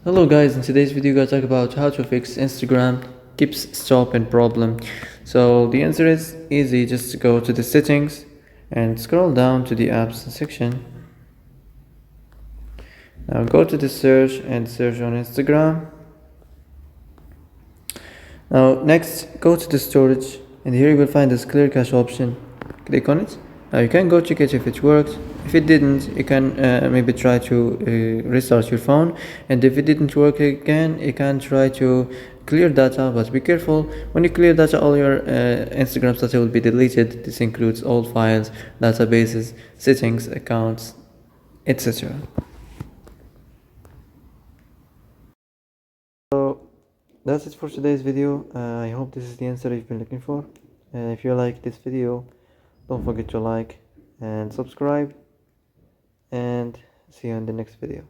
Hello guys, in today's video we're going to talk about how to fix Instagram keeps stopping problem. So the answer is easy, just go to the settings and scroll down to the apps section. Now go to the search and search on Instagram. Now next go to the storage and here you will find this clear cache option. Click on it. Now you can go check it if it worked. If it didn't, you can maybe try to restart your phone, and if it didn't work again, you can try to clear data, but be careful. When you clear data, all your Instagram data will be deleted. This includes all files, databases, settings, accounts, etc. So that's it for today's video. I hope this is the answer you've been looking for. If you like this video, don't forget to like and subscribe, and see you in the next video.